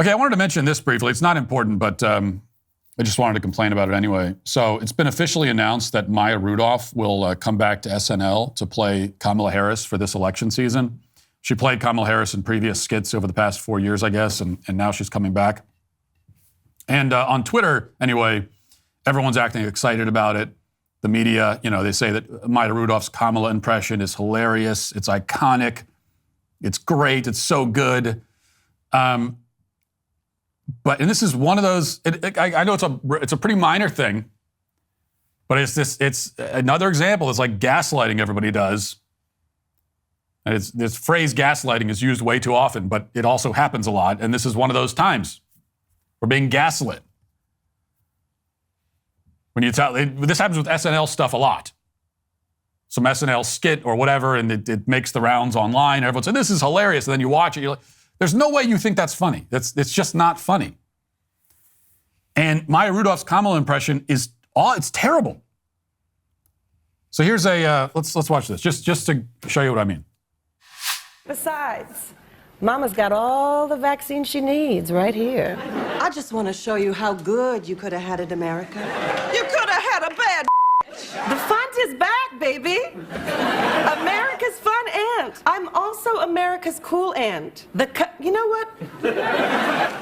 Okay, I wanted to mention this briefly. It's not important, but I just wanted to complain about it anyway. So it's been officially announced that Maya Rudolph will come back to SNL to play Kamala Harris for this election season. She played Kamala Harris in previous skits over the past 4 years, I guess, and now she's coming back. And on Twitter, anyway, everyone's acting excited about it. The media, they say that Maya Rudolph's Kamala impression is hilarious. It's iconic. It's great. It's so good. And this is one of those. I know it's a pretty minor thing, but it's another example. It's like gaslighting everybody does. And this phrase gaslighting is used way too often, but it also happens a lot. And this is one of those times. We're being gaslit. This happens with SNL stuff a lot. Some SNL skit or whatever, and it makes the rounds online. Everyone says, this is hilarious. And then you watch it, you're like, there's no way you think that's funny. It's just not funny. And Maya Rudolph's Kamala impression it's terrible. So here's let's watch this, just to show you what I mean. Besides, Mama's got all the vaccine she needs right here. I just want to show you how good you could have had it, America. You could have had a bad. The fun is back, baby. America's fun aunt. I'm also America's cool aunt. You know what?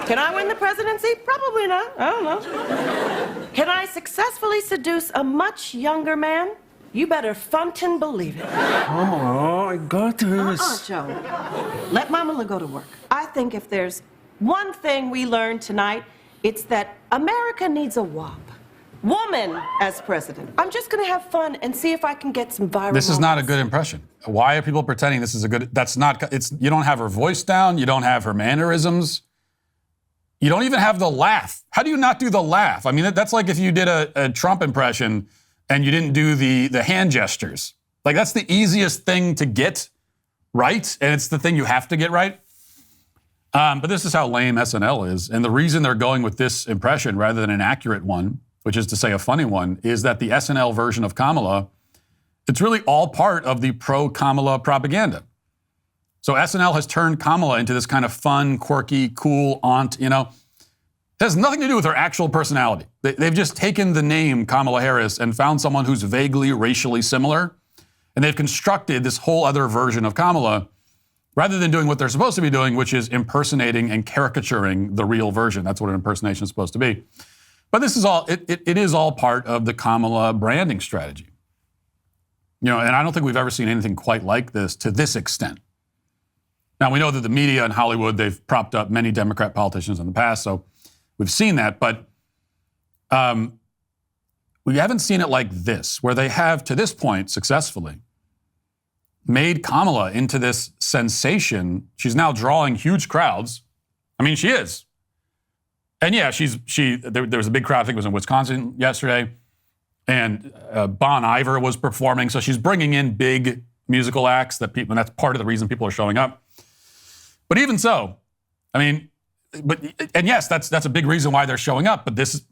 Can I win the presidency? Probably not. I don't know. Can I successfully seduce a much younger man? You better funtin' believe it. Oh, I got this. Joe. Let Mama go to work. I think if there's one thing we learned tonight, it's that America needs a WAP. Woman as president. I'm just going to have fun and see if I can get some viral. This is not a good impression. Why are people pretending this is a good? That's not. You don't have her voice down. You don't have her mannerisms. You don't even have the laugh. How do you not do the laugh? I mean, that's like if you did a Trump impression and you didn't do the hand gestures. Like, that's the easiest thing to get right, and it's the thing you have to get right. But this is how lame SNL is, and the reason they're going with this impression rather than an accurate one, which is to say a funny one, is that the SNL version of Kamala, it's really all part of the pro-Kamala propaganda. So SNL has turned Kamala into this kind of fun, quirky, cool aunt, It has nothing to do with her actual personality. They've just taken the name Kamala Harris and found someone who's vaguely racially similar, and they've constructed this whole other version of Kamala rather than doing what they're supposed to be doing, which is impersonating and caricaturing the real version. That's what an impersonation is supposed to be. But this is all, it is all part of the Kamala branding strategy. And I don't think we've ever seen anything quite like this to this extent. Now, we know that the media in Hollywood, they've propped up many Democrat politicians in the past, so we've seen that, but we haven't seen it like this, where they have, to this point, successfully made Kamala into this sensation. She's now drawing huge crowds. I mean, she is. And yeah, there was a big crowd, I think it was in Wisconsin yesterday, and Bon Iver was performing, so she's bringing in big musical acts and that's part of the reason people are showing up. But even so, I mean, and yes, that's a big reason why they're showing up, but this is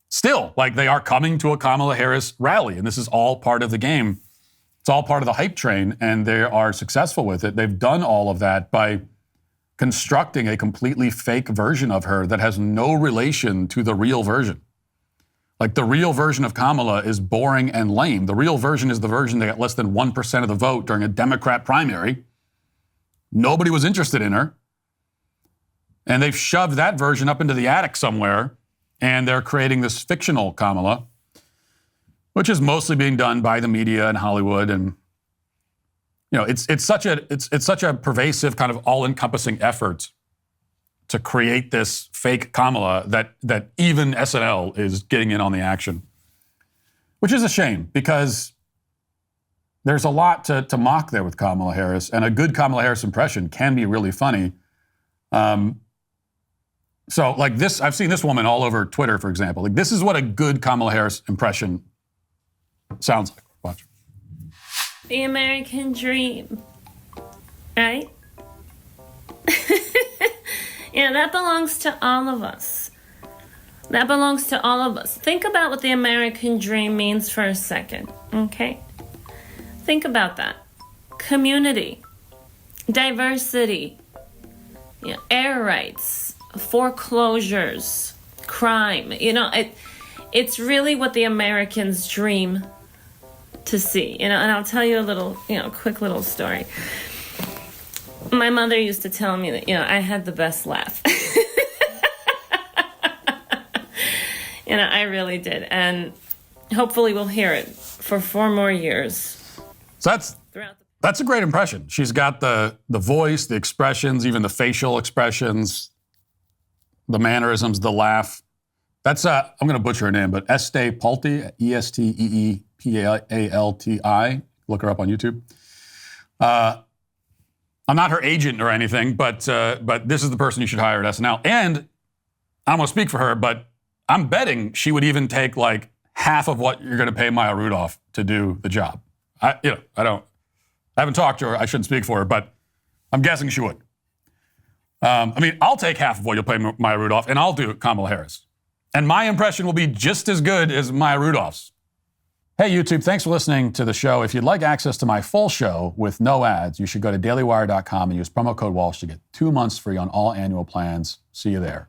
still, like, they are coming to a Kamala Harris rally, and this is all part of the game. It's all part of the hype train, and they are successful with it. They've done all of that by constructing a completely fake version of her that has no relation to the real version. Like, the real version of Kamala is boring and lame. The real version is the version that got less than 1% of the vote during a Democrat primary. Nobody was interested in her. And they've shoved that version up into the attic somewhere, and they're creating this fictional Kamala, which is mostly being done by the media in Hollywood. And it's such a pervasive, kind of all-encompassing effort to create this fake Kamala that even SNL is getting in on the action, which is a shame because there's a lot to mock there with Kamala Harris, and a good Kamala Harris impression can be really funny. So, like this, I've seen this woman all over Twitter, for example. Like, this is what a good Kamala Harris impression sounds like. Watch. The American dream, right? Yeah, that belongs to all of us. That belongs to all of us. Think about what the American dream means for a second, okay? Think about that. Community, diversity, air rights, foreclosures, crime. You know, it's really what the Americans dream to see. You know, and I'll tell you a little, quick little story. My mother used to tell me that, I had the best laugh. I really did. And hopefully we'll hear it for 4 more years. So that's a great impression. She's got the voice, the expressions, even the facial expressions, the mannerisms, the laugh. That's, I'm going to butcher her name, but Estee Palti, Esteepalti. Look her up on YouTube. I'm not her agent or anything, but this is the person you should hire at SNL. And I don't want to speak for her, but I'm betting she would even take like half of what you're going to pay Maya Rudolph to do the job. I haven't talked to her. I shouldn't speak for her, but I'm guessing she would. I'll take half of what you'll pay Maya Rudolph, and I'll do Kamala Harris. And my impression will be just as good as Maya Rudolph's. Hey, YouTube, thanks for listening to the show. If you'd like access to my full show with no ads, you should go to dailywire.com and use promo code Walsh to get 2 months free on all annual plans. See you there.